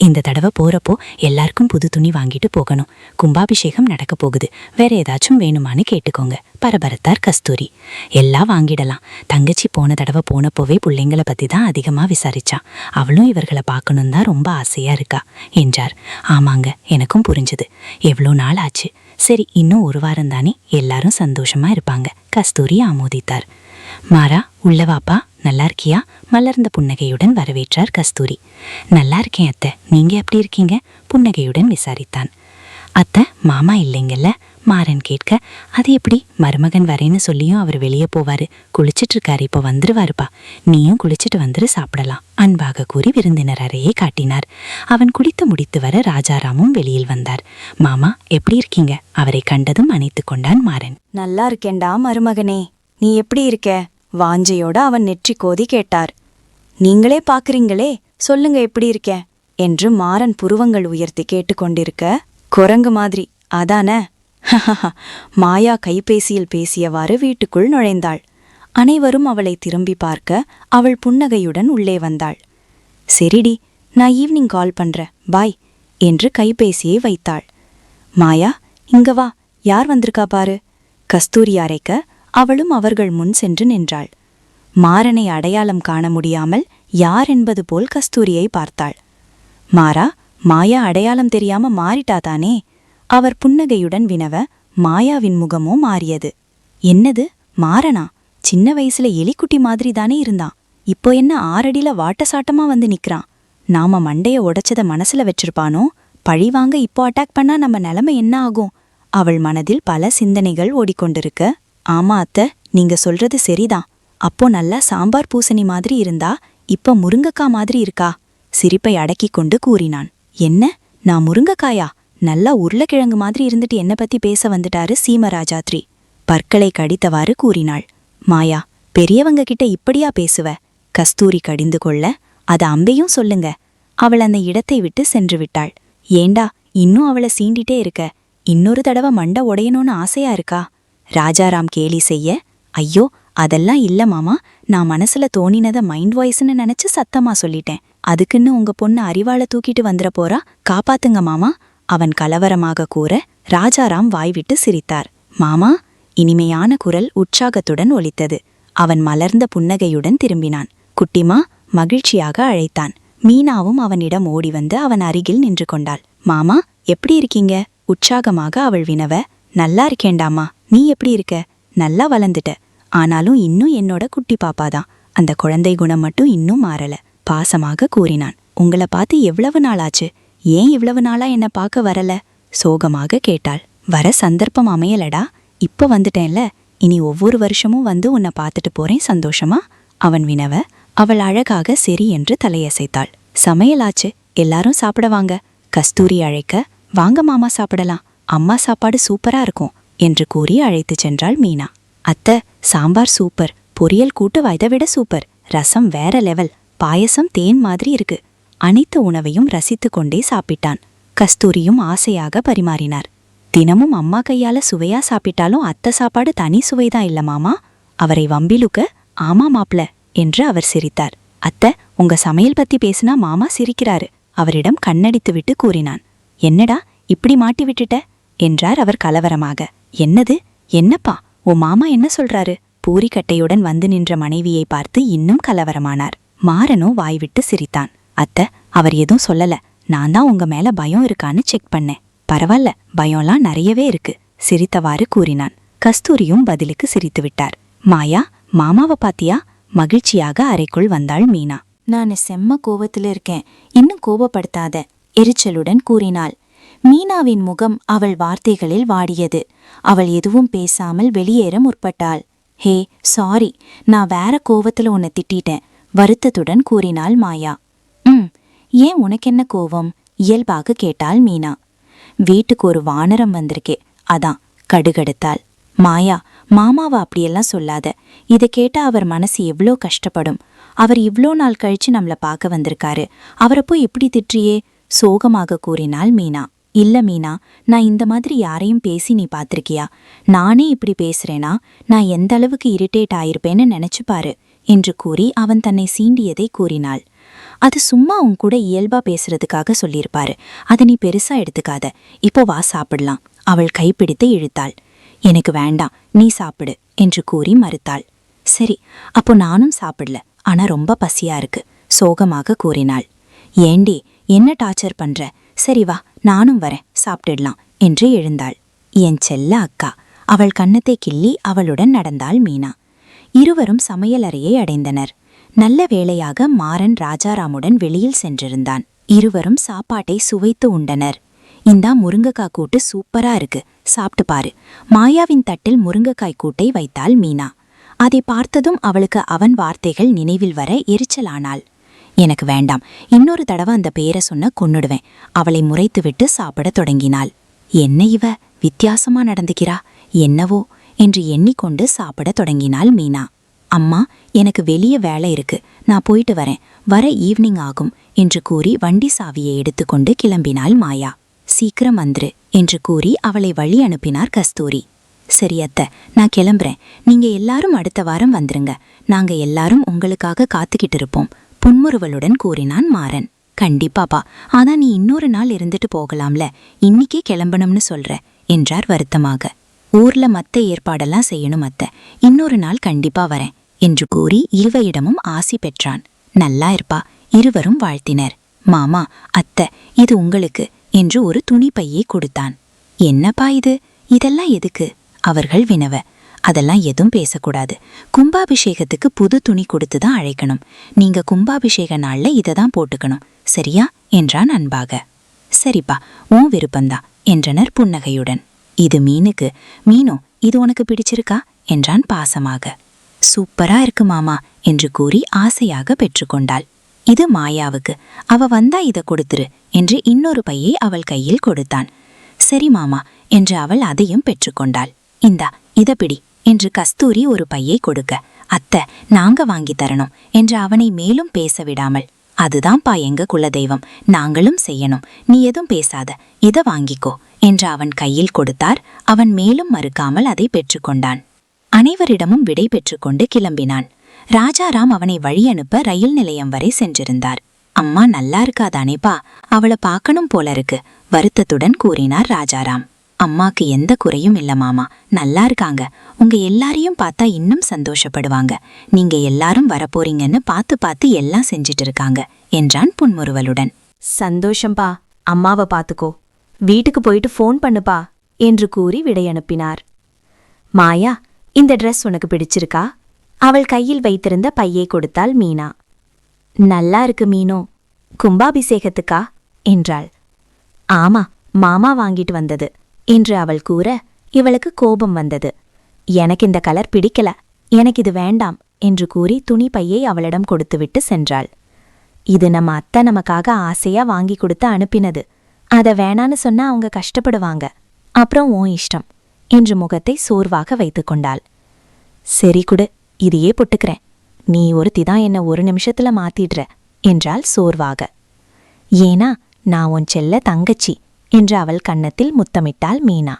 இந்த தடவை போறப்போ எல்லாருக்கும் புது துணி வாங்கிட்டு போகணும். கும்பாபிஷேகம் நடக்க போகுது, வேற ஏதாச்சும் வேணுமான்னு கேட்டுக்கோங்க, பரபரத்தார் கஸ்தூரி. எல்லாம் வாங்கிடலாம். தங்கச்சி போன தடவை போனப்போவே பிள்ளைங்களை பத்தி தான் அதிகமா விசாரிச்சா. அவளும் இவர்களை பார்க்கணும் தான் ரொம்ப ஆசையா இருக்கா என்றார். ஆமாங்க, எனக்கும் புரிஞ்சுது. எவ்வளோ நாள் ஆச்சு. சரி, இன்னும் ஒரு வாரம் தானே, எல்லாரும் சந்தோஷமா இருப்பாங்க, கஸ்தூரி ஆமோதித்தார். மாறா, உள்ளவாப்பா, நல்லா இருக்கியா? மலர்ந்த புன்னகையுடன் வரவேற்றார் கஸ்தூரி. நல்லா இருக்கேன் அத்தை, நீங்க எப்படி இருக்கீங்க? புன்னகையுடன் விசாரித்தான். அத்தை, மாமா இல்லைங்கல்ல? மாறன் கேட்க, அது எப்படி? மருமகன் வரேன்னு சொல்லியும் அவர் வெளியே போவாரு, குளிச்சிட்டு இருக்காரு, இப்போ வந்துருவாருப்பா. நீயும் குளிச்சுட்டு வந்துரு, சாப்பிடலாம், அன்பாக கூறி விருந்தினர் அறையை காட்டினார். அவன் குடித்து முடித்து வர ராஜாராமும் வெளியில் வந்தார். மாமா, எப்படி இருக்கீங்க? அவரை கண்டதும் அணைத்து கொண்டான் மாறன். நல்லா இருக்கேன்டா மருமகனே, நீ எப்படி இருக்க? வாஞ்சையோட அவன் நெற்றி கோதி கேட்டார். நீங்களே பாக்குறீங்களே, சொல்லுங்க எப்படி இருக்க என்று மாறன் புருவங்கள் உயர்த்தி கேட்டுக்கொண்டிருக்க, குரங்கு மாதிரி அதான? மாயா கைபேசியில் பேசியவாறு வீட்டுக்குள் நுழைந்தாள். அனைவரும் அவளை திரும்பி பார்க்க அவள் புன்னகையுடன் உள்ளே வந்தாள். சரிடி, நான் ஈவினிங் கால் பண்றேன், பாய் என்று கைபேசியை வைத்தாள். மாயா, இங்க வா, யார் வந்திருக்கா பாரு. கஸ்தூரி அறைக்க அவளும் அவர்கள் முன் சென்று நின்றாள். மாறனை அடையாளம் காண முடியாமல் யார் என்பது போல் கஸ்தூரியை பார்த்தாள். மாறா, மாயா அடையாளம் தெரியாம மாறிட்டாதானே? அவர் புன்னகையுடன் வினவ மாயாவின் முகமோ மாறியது. என்னது, மாறனா? சின்ன வயசுல எலிக்குட்டி மாதிரி தானே இருந்தான், இப்போ என்ன 6 அடியில வாட்டசாட்டமா வந்து நிக்கிறான்? நாம மண்டைய உடைச்சத மனசுல வச்சிருப்பானோ? பழிவாங்க இப்போ அட்டாக் பண்ணா நம்ம நிலைமை என்ன ஆகும்? அவள் மனதில் பல சிந்தனைகள் ஓடிக்கொண்டிருக்க, ஆமா அத்தை, நீங்க சொல்றது சரிதான். அப்போ நல்லா சாம்பார் பூசணி மாதிரி இருந்தா இப்ப முருங்கக்கா மாதிரி இருக்கா? சிரிப்பை அடக்கிக் கொண்டு கூறினான். என்ன, நான் முருங்கக்காயா? நல்லா உருளைக்கிழங்கு மாதிரி இருந்துட்டு என்ன பத்தி பேச வந்துட்டாரு சீமராஜாத்ரி. பற்களை கடித்தவாறு கூறினாள். மாயா, பெரியவங்க கிட்ட இப்படியா பேசுவ? கஸ்தூரி கடிந்து கொள்ள, அத அம்பையும் சொல்லுங்க. அவள் அந்த இடத்தை விட்டு சென்று விட்டாள். ஏண்டா, இன்னும் அவளை சீண்டிட்டே இருக்க? இன்னொரு தடவை மண்டை உடையணும்னு ஆசையா இருக்கா? ராஜாராம் கேலி செய்ய, ஐயோ அதெல்லாம் இல்ல மாமா, நான் மனசுல தோணினத மைண்ட் வாய்ஸ்ன்னு நினைச்சு சத்தமா சொல்லிட்டேன். அதுக்குன்னு உங்க பொண்ணு அறிவாள தூக்கிட்டு வந்துட போறா, காப்பாத்துங்க மாமா, அவன் கலவரமாக கூற ராஜாராம் வாய்விட்டு சிரித்தார். மாமா, இனிமையான குரல் உற்சாகத்துடன் ஒலித்தது. அவன் மலர்ந்த புன்னகையுடன் திரும்பினான். குட்டிமா, மகிழ்ச்சியாக அழைத்தான். மீனாவும் அவனிடம் ஓடி வந்து அவன் அருகில் நின்று கொண்டாள். மாமா, எப்படி இருக்கீங்க? உற்சாகமாக அவள் வினவ, நல்லா இருக்கேண்டாமா, நீ எப்படி இருக்க? நல்லா வளர்ந்துட்ட, ஆனாலும் இன்னும் என்னோட குட்டி பாப்பாதான். அந்த குழந்தை குணம் மட்டும் இன்னும் மாறல, பாசமாக கூறினான். உங்களை பார்த்து எவ்வளவு நாளாச்சு? ஏன் இவ்வளவு நாளா என்ன பார்க்க வரல? சோகமாக கேட்டாள். வர சந்தர்ப்பம் அமையலடா, இப்ப வந்துட்டேன்ல, இனி ஒவ்வொரு வருஷமும் வந்து உன்னை பார்த்துட்டு போறேன், சந்தோஷமா? அவன் வினவ அவள் அழகாக சரி என்று தலையசைத்தாள். சமையலாச்சு, எல்லாரும் சாப்பிட வாங்க. கஸ்தூரி அழைக்க, வாங்க மாமா சாப்பிடலாம். அம்மா சாப்பாடு சூப்பரா இருக்கும் என்று கூறி அழைத்துச் சென்றாள் மீனா. அத்தை, சாம்பார் சூப்பர், பொரியல் கூட்டு இதை விட சூப்பர், ரசம் வேற லெவல், பாயசம் தேன் மாதிரி இருக்கு. அனைத்து உணவையும் ரசித்துக் கொண்டே சாப்பிட்டான். கஸ்தூரியும் ஆசையாக பரிமாறினார். தினமும் அம்மா கையால சுவையா சாப்பிட்டாலும் அத்தை சாப்பாடு தனி சுவைதான் இல்ல மாமா. அவரை வம்பிலுக்க, ஆமா மாப்ள என்று அவர் சிரித்தார். அத்தை, உங்க சமையல் பத்தி பேசினா மாமா சிரிக்கிறாரு. அவரிடம் கண்ணடித்துவிட்டு கூறினான். என்னடா இப்படி மாட்டி விட்டுட்ட என்றார் அவர் கலவரமாக. என்னது? என்னப்பா, உன் மாமா என்ன சொல்றாரு? பூரிக்கட்டையுடன் வந்து நின்ற மனைவியை பார்த்து இன்னும் கலவரமானார். மாறனோ வாய்விட்டு சிரித்தான். அத்தை, அவர் எதுவும் சொல்லல. நான் தான் உங்க மேல பயம் இருக்கான்னு செக் பண்ணேன். பரவாயில்ல, பயம்லாம் நிறையவே இருக்கு சிரித்தவாறு கூறினான். கஸ்தூரியும் பதிலுக்கு சிரித்து விட்டார். மாயா, மாமாவை பாத்தியா? மகிழ்ச்சியாக அறைக்குள் வந்தாள் மீனா. நான் செம்ம கோவத்துல இருக்கேன், இன்னும் கோபப்படுத்தாத எரிச்சலுடன் கூறினாள். மீனாவின் முகம் அவள் வார்த்தைகளில் வாடியது. அவள் எதுவும் பேசாமல் வெளியேற முற்பட்டாள். ஹே சாரி, நான் வேற கோவத்துல உன்னை திட்டிட்டேன் வருத்தத்துடன் கூறினாள் மாயா. ஏன் உனக்கென்ன கோவம்? இயல்பாக கேட்டாள் மீனா. வீட்டுக்கு ஒரு வானரம் வந்திருக்கே, அதான் கடுகடுத்தாள் மாயா. மாமாவை அப்படியெல்லாம் சொல்லாத. இதை கேட்டா அவர் மனசு எவ்வளோ கஷ்டப்படும். அவர் இவ்ளோ நாள் கழிச்சு நம்மள பார்க்க வந்திருக்காரு, அவரை போய் இப்படி திட்டியே சோகமாக கூறினாள் மீனா. இல்ல மீனா, நான் இந்த மாதிரி யாரையும் பேசி நீ பாத்திருக்கியா? நானே இப்படி பேசுறேனா நான் எந்த அளவுக்கு இரிட்டேட் ஆயிருப்பேன்னு நினைச்சு பாரு என்று கூறி அவன் தன்னை சீண்டியதை கூறினாள். அது சும்மா உன் கூட இயல்பா பேசுறதுக்காக சொல்லியிருப்பாரு, அதை நீ பெருசா எடுத்துக்காத. இப்போ வா சாப்பிடலாம். அவள் கைப்பிடித்து இழுத்தாள். எனக்கு வேண்டாம், நீ சாப்பிடு என்று கூறி மறுத்தாள். சரி, அப்போ நானும் சாப்பிடல, ஆனா ரொம்ப பசியா இருக்கு சோகமாக கூறினாள். ஏண்டி, என்ன டார்ச்சர் பண்ற? சரி வா, நானும் வரேன், சாப்பிட்டுடலாம் என்று எழுந்தாள். என் செல்ல அக்கா. அவள் கன்னத்தை கிள்ளி அவளுடன் நடந்தாள் மீனா. இருவரும் சமையலறையை அடைந்தனர். நல்ல வேளையாக மாறன் ராஜாராமுடன் வெளியில் சென்றிருந்தான். இருவரும் சாப்பாட்டை சுவைத்து உண்டனர். இந்தா முருங்கைக்காய் கூட்டு சூப்பரா இருக்கு, சாப்பிட்டு பாரு. மாயாவின் தட்டில் முருங்கைக்காய் கூட்டை வைத்தாள் மீனா. அதை பார்த்ததும் அவளுக்கு அவன் வார்த்தைகள் நினைவில் வர எரிச்சலானாள். எனக்கு வேண்டாம், இன்னொரு தடவை அந்த பேரை சொன்ன கொன்னுடுவேன். அவளை முறைத்துவிட்டு சாப்பிடத் தொடங்கினாள். என்ன இவ வித்தியாசமா நடந்துக்கிறா, என்னவோ என்று எண்ணிக்கொண்டு சாப்பிடத் தொடங்கினாள் மீனா. அம்மா, எனக்கு வெளியே வேலை இருக்கு, நான் போயிட்டு வரேன், வர ஈவினிங் ஆகும் என்று கூறி வண்டி சாவியை எடுத்துக்கொண்டு கிளம்பினாள் மாயா. சீக்கிரம் வந்துரு என்று கூறி அவளை வழி அனுப்பினார் கஸ்தூரி. சரி அத்தை, நான் கிளம்புறேன். நீங்க எல்லாரும் அடுத்த வாரம் வந்துருங்க. நாங்க எல்லாரும் உங்களுக்காக காத்துக்கிட்டு இருப்போம் புன்முறுவலுடன் கூறினான் மாறன். கண்டிப்பாப்பா, ஆனா நீ இன்னொரு நாள் இருந்துட்டு போகலாம்ல, இன்னிக்கே கிளம்பணும்னு சொல்ற என்றார் வருத்தமாக. ஊர்ல மத்த ஏற்பாடெல்லாம் செய்யணும் அத்தை, இன்னொரு நாள் கண்டிப்பா வரேன் என்று கூறி இருவரிடமும் ஆசி பெற்றான். நல்லா இருப்பா. இருவரும் வாழ்த்தினர். மாமா, அத்தை, இது உங்களுக்கு என்று ஒரு துணி பையை கொடுத்தான். என்னப்பா இது, இதெல்லாம் எதுக்கு? அவர்கள் வினவ. அதெல்லாம் எதுவும் பேசக்கூடாது. கும்பாபிஷேகத்துக்கு புது துணி கொடுத்துதான் அழைக்கணும். நீங்க கும்பாபிஷேக நாள்ல இததான் போட்டுக்கணும், சரியா என்றான் அன்பாக. சரிப்பா, உன் விருப்பந்தான் என்றனர் புன்னகையுடன். இது மீனுக்கு. மீனோ, இது உனக்கு பிடிச்சிருக்கா என்றான் பாசமாக. சூப்பரா இருக்கு மாமா என்று கூறி ஆசையாக பெற்றுக்கொண்டாள். இது மாயாவுக்கு. அவ வந்தா இத கொடுத்துரு என்று இன்னொரு பையை அவள் கையில் கொடுத்தான். சரி மாமா என்று அவள் அதையும் பெற்றுக்கொண்டாள். இந்தா இத பிடி என்று கஸ்தூரி ஒரு பையை கொடுக்க, அத்தை நாங்க வாங்கி தரணும் என்று அவனை மேலும் பேச விடாமல், அதுதான்ப்பா எங்க குலதெய்வம், நாங்களும் செய்யணும், நீ எதுவும் பேசாத, இத வாங்கிக்கோ என்று அவன் கையில் கொடுத்தார். அவன் மேலும் மறுக்காமல் அதை பெற்றுக்கொண்டான். அனைவரிடமும் விடை பெற்றுக்கொண்டு கிளம்பினான். ராஜாராம் அவனை வழி அனுப்ப ரயில் நிலையம் வரை சென்றிருந்தார். அம்மா நல்லா இருக்காதானேப்பா, அவளை பார்க்கணும் போல இருக்கு வருத்தத்துடன் கூறினார் ராஜாராம். அம்மாக்கு எந்த குறையும் இல்ல மாமா, நல்லா இருக்காங்க. உங்க எல்லாரையும் பார்த்தா இன்னும் சந்தோஷப்படுவாங்க. நீங்க எல்லாரும் வரப்போறீங்கன்னு பார்த்து பார்த்து எல்லாம் செஞ்சிட்டு இருக்காங்க என்றான் புன்முறுவலுடன். சந்தோஷம்பா, அம்மாவை பார்த்துக்கோ, வீட்டுக்கு போயிட்டு ஃபோன் பண்ணுப்பா என்று கூறி விடை அனுப்பினார். மாயா, இந்த ட்ரெஸ் உனக்கு பிடிச்சிருக்கா? அவள் கையில் வைத்திருந்த பையை கொடுத்தாள் மீனா. நல்லா இருக்கு மீனோ. கும்பாபிஷேகத்துக்கா என்றாள். ஆமா, மாமா வாங்கிட்டு வந்தது என்று அவள் கூற இவளுக்கு கோபம் வந்தது. எனக்கு இந்த கலர் பிடிக்கல, எனக்கு இது வேண்டாம் என்று கூறி துணி பையை அவளிடம் கொடுத்துவிட்டு சென்றாள். இது நம்ம அத்தை நமக்காக ஆசையா வாங்கி கொடுத்து அனுப்பினது, அத வேணான்னு சொன்னா அவங்க கஷ்டப்படுவாங்க அப்புறம் உன் இஷ்டம் என்று முகத்தை சோர்வாக வைத்து கொண்டாள். சரி குடு, இதையே புட்டுக்கிறேன். நீ ஒருத்திதான் என்ன ஒரு நிமிஷத்துல மாத்திடுற என்றாள் சோர்வாக. ஏனா நான் உன் செல்ல தங்கச்சி என்று அவள் கன்னத்தில் முத்தமிட்டாள் மீனா.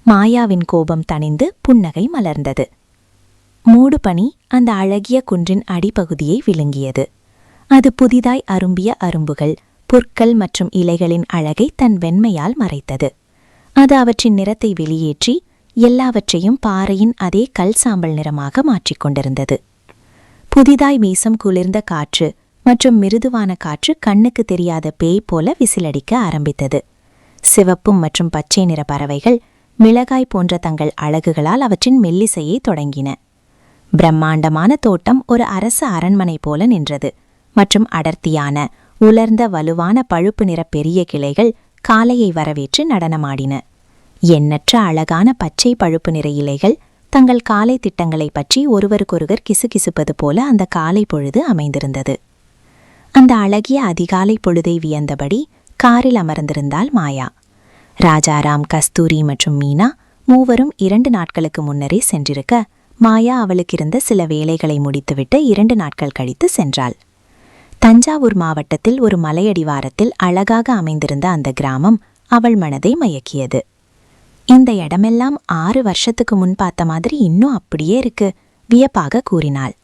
மாயாவின் கோபம் தணிந்து புன்னகை மலர்ந்தது. மூடுபனி அந்த அழகிய குன்றின் அடிப்பகுதியை விழுங்கியது. அது புதிதாய் அரும்பிய அரும்புகள், புற்கள் மற்றும் இலைகளின் அழகை தன் வெண்மையால் மறைத்தது. அது அவற்றின் நிறத்தை வெளியேற்றி எல்லாவற்றையும் பாறையின் அதே கல் சாம்பல் நிறமாக மாற்றிக்கொண்டிருந்தது. புதிதாய் வீசும் குளிர்ந்த காற்று மற்றும் மிருதுவான காற்று கண்ணுக்கு தெரியாத பேய் போல விசிலடிக்க ஆரம்பித்தது. சிவப்பும் மற்றும் பச்சை நிற பறவைகள் மிளகாய் போன்ற தங்கள் அழகுகளால் அவற்றின் மெல்லிசையை தொடங்கின. பிரம்மாண்டமான தோட்டம் ஒரு அரச அரண்மனை போல நின்றது மற்றும் அடர்த்தியான உலர்ந்த வலுவான பழுப்பு நிற பெரிய கிளைகள் காலையை வரவேற்று நடனமாடின. எண்ணற்ற அழகான பச்சை பழுப்பு நிற இலைகள் தங்கள் காலை திட்டங்களை பற்றி ஒருவருக்கொருவர் கிசுகிசுப்பது போல அந்த காலை பொழுது அமைந்திருந்தது. அந்த அழகிய அதிகாலை பொழுதை வியந்தபடி காரில் அமர்ந்திருந்தாள் மாயா. ராஜாராம், கஸ்தூரி மற்றும் மீனா மூவரும் 2 நாட்களுக்கு முன்னரே சென்றிருக்க, மாயா அவளுக்கிருந்த சில வேலைகளை முடித்துவிட்டு 2 நாட்கள் கழித்து சென்றாள். தஞ்சாவூர் மாவட்டத்தில் ஒரு மலையடிவாரத்தில் அழகாக அமைந்திருந்த அந்த கிராமம் அவள் மனதை மயக்கியது. இந்த இடமெல்லாம் 6 வருஷத்துக்கு முன் பார்த்த மாதிரி இன்னும் அப்படியே இருக்கு, வியப்பாக கூறினாள்.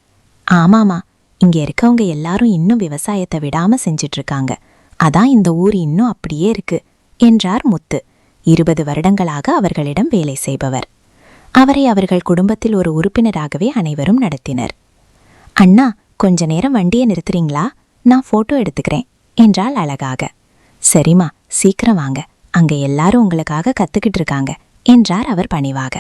ஆமாமா, இங்க இருக்கவங்க எல்லாரும் இன்னும் விவசாயத்தை விடாம செஞ்சிட்டு இருக்காங்க. அதான் இந்த ஊர் இன்னும் அப்படியே இருக்கு என்றார் முத்து, 20 வருடங்களாக அவர்களிடம் வேலை செய்பவர். அவரை அவர்கள் குடும்பத்தில் ஒரு உறுப்பினராகவே அனைவரும் நடத்தினர். அண்ணா, கொஞ்ச நேரம் வண்டியை நிறுத்துறீங்களா? நான் போட்டோ எடுத்துக்கிறேன் என்றாள் அழகாக. சரிம்மா, சீக்கிரம் வாங்க, அங்க எல்லாரும் உங்களுக்காக கத்துக்கிட்டு இருக்காங்க என்றார் அவர் பணிவாக.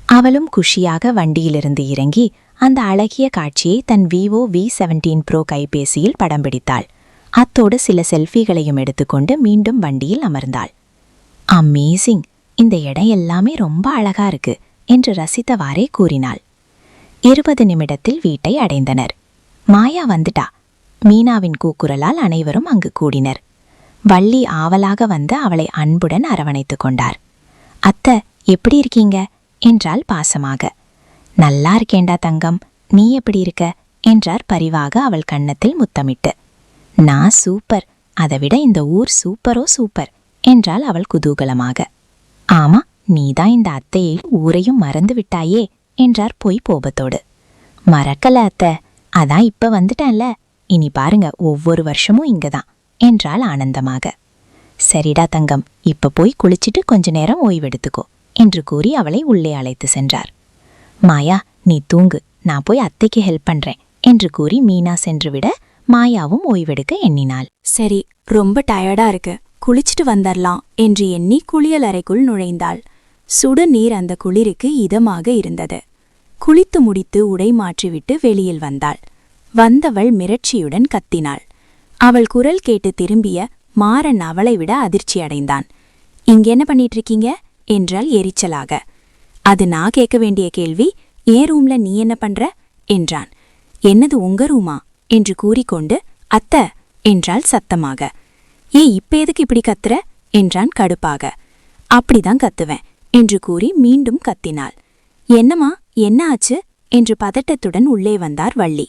அவளும் குஷியாக வண்டியிலிருந்து இறங்கி அந்த அழகிய காட்சியை தன் விவோ V17 Pro கைபேசியில் படம் பிடித்தாள். அத்தோடு சில செல்ஃபிகளையும் எடுத்துக்கொண்டு மீண்டும் வண்டியில் அமர்ந்தாள். அமேசிங், இந்த இடம் எல்லாமே ரொம்ப அழகா இருக்கு என்று ரசித்தவாறே கூறினாள். 20 நிமிடத்தில் வீட்டை அடைந்தனர். மாயா வந்துட்டா. மீனாவின் கூக்குரலால் அனைவரும் அங்கு கூடினர். வள்ளி ஆவலாக வந்து அவளை அன்புடன் அரவணைத்து கொண்டார். அத்தை, எப்படி இருக்கீங்க என்றாள் பாசமாக. நல்லா இருக்கேண்டா தங்கம், நீ எப்படி இருக்க என்றார் பரிவாக அவள் கன்னத்தில் முத்தமிட்டு. நான் சூப்பர், அதை விட இந்த ஊர் சூப்பரோ சூப்பர் என்றாள் அவள் குதூகலமாக. ஆமா, நீதான் இந்த அத்தையை ஊரையும் மறந்து விட்டாயே என்றார் பொய் கோபத்தோடு. மறக்கல அத்தை, அதான் இப்ப வந்துட்டேன்ல, இனி பாருங்க ஒவ்வொரு வருஷமும் இங்கதான் என்றாள் ஆனந்தமாக. சரிடா தங்கம், இப்ப போய் குளிச்சிட்டு கொஞ்ச நேரம் ஓய்வெடுத்துக்கோ என்று கூறி அவளை உள்ளே அழைத்து சென்றார். மாயா, நீ தூங்கு, நான் போய் அத்தைக்கு ஹெல்ப் பண்றேன் என்று கூறி மீனா சென்றுவிட மாயாவும் ஓய்வெடுக்க எண்ணினாள். சரி, ரொம்ப டயர்டா இருக்கு, குளிச்சுட்டு வந்தரலாம் என்று எண்ணி குளியல் அறைக்குள் நுழைந்தாள். சுடு நீர் அந்த குளிருக்கு இதமாக இருந்தது. குளித்து முடித்து உடை மாற்றிவிட்டு வெளியில் வந்தாள். வந்தவள் மிரட்சியுடன் கத்தினாள். அவள் குரல் கேட்டு திரும்பிய மாறன் அவளை விட அதிர்ச்சி அடைந்தான். இங்க என்ன பண்ணிட்டு இருக்கீங்க என்றாள் எரிச்சலாக. அது நான் கேட்க வேண்டிய கேள்வி, ஏன் ரூம்ல நீ என்ன பண்ற என்றான். என்னது உங்க ரூமா என்று கூறிக்கொண்டு அத்த என்றாள் சத்தமாக. ஏன் இப்ப எதுக்கு இப்படி கத்துற என்றான் கடுப்பாக. அப்படிதான் கத்துவேன் என்று கூறி மீண்டும் கத்தினாள். என்னம்மா, என்ன ஆச்சு என்று பதட்டத்துடன் உள்ளே வந்தார் வள்ளி.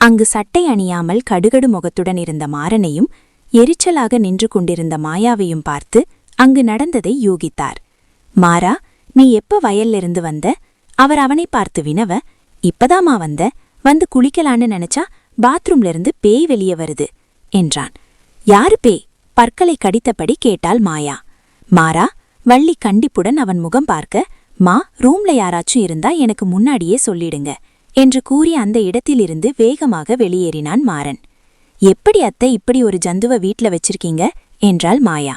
அங்கு சட்டை அணியாமல் கடுகடு முகத்துடன் இருந்த மாறனையும் எரிச்சலாக நின்று கொண்டிருந்த மாயாவையும் பார்த்து அங்கு நடந்ததை யூகித்தார். மாறா, நீ எப்ப வயல்லிருந்து வந்த? அவர் அவனை பார்த்து வினவ, இப்பதாமா வந்து குளிக்கலான்னு நினைச்சா பாத்ரூம்ல இருந்து பேய் வெளியே வருது என்றான். யாரு பேய்? பற்களை கடித்தபடி கேட்டாள் மாயா. மாறா, வள்ளி கண்டிப்புடன் அவன் முகம் பார்க்க, மா, ரூம்ல யாராச்சும் இருந்தா எனக்கு முன்னாடியே சொல்லிடுங்க என்று கூறி அந்த இடத்திலிருந்து வேகமாக வெளியேறினான் மாறன். எப்படி அத்தை இப்படி ஒரு ஜந்துவ வீட்ல வச்சிருக்கீங்க என்றாள் மாயா.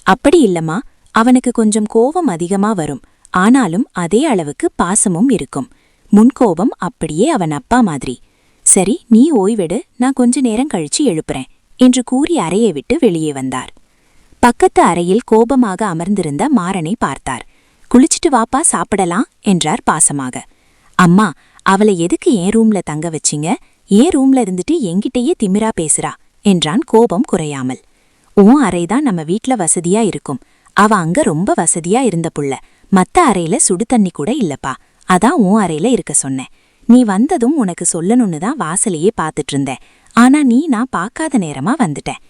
அப்படி இல்லம்மா, அவனுக்கு கொஞ்சம் கோபம் அதிகமா வரும், ஆனாலும் அதே அளவுக்கு பாசமும் இருக்கும். முன்கோபம் அப்படியே அவன் அப்பா மாதிரி. சரி, நீ ஓய்வெடு, நான் கொஞ்ச நேரம் கழிச்சு எழுப்புறேன் என்று கூறி அறையை விட்டு வெளியே வந்தார். பக்கத்து அறையில் கோபமாக அமர்ந்திருந்த மாறனை பார்த்தார். குளிச்சிட்டு வாப்பா, சாப்பிடலாம் என்றார் பாசமாக. அம்மா, அவளை எதுக்கு ஏன் ரூம்ல தங்க வச்சிங்க? ஏன் ரூம்ல இருந்துட்டு என்கிட்டயே திமிரா பேசுறா என்றான் கோபம் குறையாமல். உன் அறைதான் நம்ம வீட்ல வசதியா இருக்கும், அவ அங்க ரொம்ப வசதியா இருந்த புள்ள. மத்த அறையில சுடு தண்ணி கூட இல்லப்பா. அதான் உன் அறையில இருக்க சொன்னேன். நீ வந்ததும் உனக்கு சொல்லணும்னு தான் வாசலையே பாத்துட்டு இருந்தேன். ஆனா நீ நான் பார்க்காத நேரமா வந்துட்டேன்.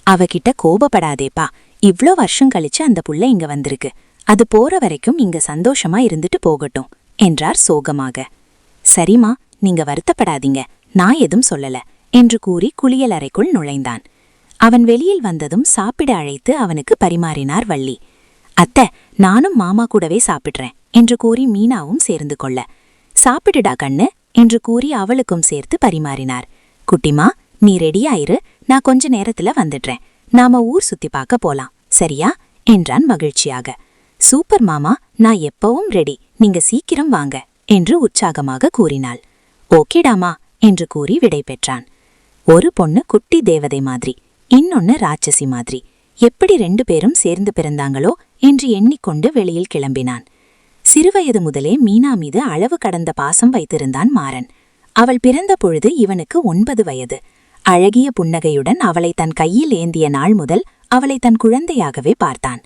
அவகிட்ட கோபப்படாதேப்பா. இவ்ளோ வருஷம் கழிச்சு அந்த புள்ள இங்க வந்திருக்கு. அது போற வரைக்கும் இங்க சந்தோஷமா இருந்துட்டு போகட்டும் என்றார் சோகமாக. சரிம்மா, நீங்க வருத்தப்படாதீங்க, நான் எதுவும் சொல்லல என்று கூறி குளியலறைக்குள் நுழைந்தான். அவன் வெளியில் வந்ததும் சாப்பிட அழைத்து அவனுக்கு பரிமாறினார் வள்ளி. அத்தை, நானும் மாமா கூடவே சாப்பிடுறேன் என்று கூறி மீனாவும் சேர்ந்து கொள்ள, சாப்பிடுடா கண்ணு என்று கூறி அவளுக்கும் சேர்த்து பரிமாறினார். குட்டிமா, நீ ரெடியாயிரு, நான் கொஞ்ச நேரத்துல வந்துடுறேன். நாம ஊர் சுத்தி பார்க்க போலாம், சரியா என்றான் மகிழ்ச்சியாக. சூப்பர் மாமா, நான் எப்பவும் ரெடி, நீங்க சீக்கிரம் வாங்க என்று உற்சாகமாக கூறினாள். ஓகேடாமா என்று கூறி விடை பெற்றான். ஒரு பொண்ணு குட்டி தேவதை மாதிரி, இன்னொன்னு ராட்சசி மாதிரி. எப்படி 2 பேரும் சேர்ந்து பிறந்தாங்களோ என்று எண்ணிக்கொண்டு வெளியில் கிளம்பினான். சிறுவயது முதலே மீனா மீது அளவு கடந்த பாசம் வைத்திருந்தான் மாறன். அவள் பிறந்த பொழுது இவனுக்கு 9 வயது. அழகிய புன்னகையுடன் அவளை தன் கையில் ஏந்திய நாள் முதல் அவளை தன் குழந்தையாகவே பார்த்தான்.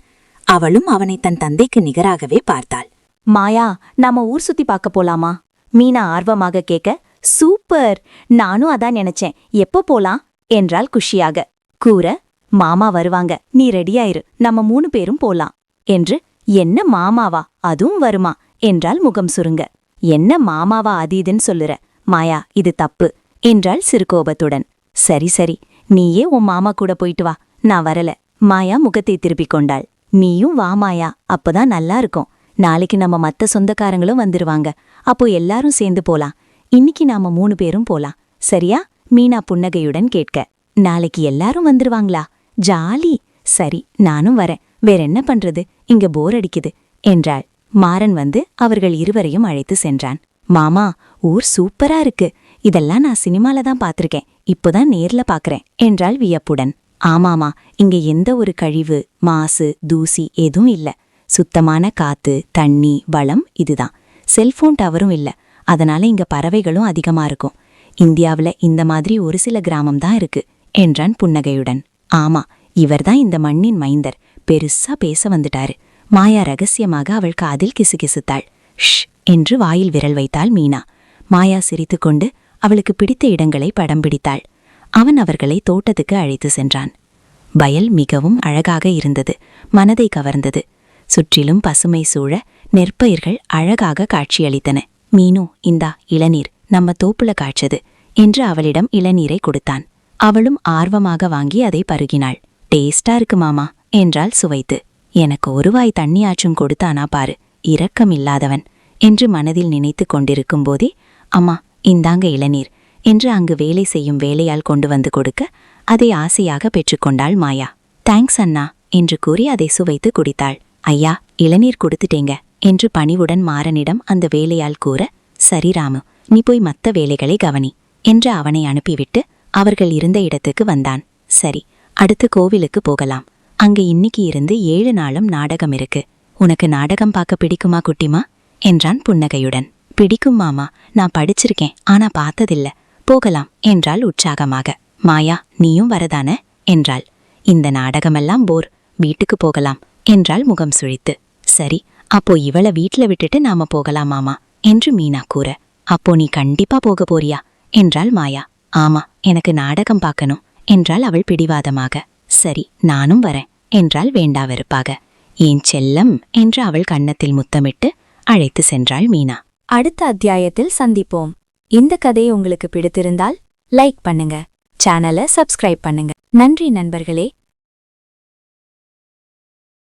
அவளும் அவனை தன் தந்தைக்கு நிகராகவே பார்த்தாள். மாயா, நாம ஊர் சுத்தி பார்க்க போலாமா? மீனா ஆர்வமாக கேட்க, சூப்பர், நானும் அதான் நினைச்சேன், எப்போ போலாம் என்றாள் குஷியாக. கூற, மாமா வருவாங்க, நீ ரெடியாயிரு, நம்ம 3 பேரும் போலாம் என்று. என்ன மாமாவா, அதுவும் வருமா என்றாள் முகம் சுருங்க. என்ன மாமாவா அதீதுன்னு சொல்லுற மாயா, இது தப்பு என்றாள் சிறுகோபத்துடன். சரி சரி, நீயே உன் மாமா கூட போயிட்டு வா, நான் வரல. மாயா முகத்தை திருப்பிக் கொண்டாள். நீயும் வா மாயா, அப்பதான் நல்லா இருக்கும். நாளைக்கு நம்ம மத்த சொந்தக்காரங்களும் வந்துருவாங்க, அப்போ எல்லாரும் சேர்ந்து போலாம். இன்னைக்கு நாம 3 பேரும் போலாம், சரியா? மீனா புன்னகையுடன் கேட்க. நாளைக்கு எல்லாரும் வந்துருவாங்களா? ஜாலி. சரி, நானும் வரேன். வேறென்ன பண்றது, இங்க போர் அடிக்குது என்றாள். மாறன் வந்து அவர்கள் இருவரையும் அழைத்து சென்றான். மாமா, ஊர் சூப்பரா இருக்கு. இதெல்லாம் நான் சினிமால தான் பாத்திருக்கேன், இப்போதான் நேர்ல பாக்குறேன் என்றாள் வியப்புடன். ஆமாமா, இங்க எந்த ஒரு கழிவு, மாசு, தூசி எதுவும் இல்ல. சுத்தமான காத்து, தண்ணி, வளம் இதுதான். செல்போன் டவரும் இல்ல, அதனால இங்க பறவைகளும் அதிகமா இருக்கும். இந்தியாவுல இந்த மாதிரி ஒரு சில கிராமம் தான் இருக்கு என்றான் புன்னகையுடன். ஆமா, இவர்தான் இந்த மண்ணின் மைந்தர், பெருசா பேச வந்துட்டாரு. மாயா ரகசியமாக அவள் காதில் கிசுகிசுத்தாள். ஷ் என்று வாயில் விரல் வைத்தாள் மீனா. மாயா சிரித்துக்கொண்டு அவளுக்கு பிடித்த இடங்களை படம் பிடித்தாள். அவன் அவர்களை தோட்டத்துக்கு அழைத்து சென்றான். வயல் மிகவும் அழகாக இருந்தது, மனதை கவர்ந்தது. சுற்றிலும் பசுமை சூழ நெற்பயிர்கள் அழகாக காட்சியளித்தன. மீனு, இந்தா இளநீர், நம்ம தோப்புல காய்ச்சது என்று அவளிடம் இளநீரை கொடுத்தான். அவளும் ஆர்வமாக வாங்கி அதை பருகினாள். டேஸ்டா இருக்கு மாமா என்றாள் சுவைத்து. எனக்கு ஒரு வாய் தண்ணியாச்சும் கொடுத்தானா பாரு, இரக்கமில்லாதவன் என்று மனதில் நினைத்து கொண்டிருக்கும் போதே, அம்மா இந்தாங்க இளநீர் என்று அங்கு வேலை செய்யும் வேலையால் கொண்டு வந்து கொடுக்க அதை ஆசையாக பெற்றுக்கொண்டாள் மாயா. தேங்க்ஸ் அண்ணா என்று கூறி அதை சுவைத்து குடித்தாள். ஐயா, இளநீர் கொடுத்துட்டேங்க என்று பணிவுடன் மாறனிடம் அந்த வேலையால் கூற, சரி ராமு, நீ போய் மத்த வேலைகளை கவனி என்று அவனை அனுப்பிவிட்டு அவர்கள் இருந்த இடத்துக்கு வந்தான். சரி, அடுத்து கோவிலுக்கு போகலாம். அங்க இன்னைக்கு இருந்து 7 நாளும் நாடகம் இருக்கு. உனக்கு நாடகம் பார்க்க பிடிக்குமா குட்டிமா என்றான் புன்னகையுடன். பிடிக்கும் மாமா, நான் படிச்சிருக்கேன், ஆனா பார்த்ததில்ல. போகலாம் என்றாள் உற்சாகமாக. மாயா, நீயும் வரதான என்றாள். இந்த நாடகமெல்லாம் போர், வீட்டுக்கு போகலாம் என்றாள் முகம் சுழித்து. சரி, அப்போ இவளை வீட்ல விட்டுட்டு நாம போகலாம் மாமா என்று மீனா கூற. அப்போ நீ கண்டிப்பா போக போறியா என்றாள் மாயா. ஆமா, எனக்கு நாடகம் பார்க்கணும் என்றாள் அவள் பிடிவாதமாக. சரி, நானும் வரேன் என்றாள் வேண்டாவெறுப்பாக. ஏன் செல்லம் என்று அவள் கன்னத்தில் முத்தமிட்டு அழைத்து சென்றாள் மீனா. அடுத்த அத்தியாயத்தில் சந்திப்போம். இந்த கதை உங்களுக்கு பிடித்திருந்தால் லைக் பண்ணுங்க, சேனலை சப்ஸ்கிரைப் பண்ணுங்க. நன்றி நண்பர்களே.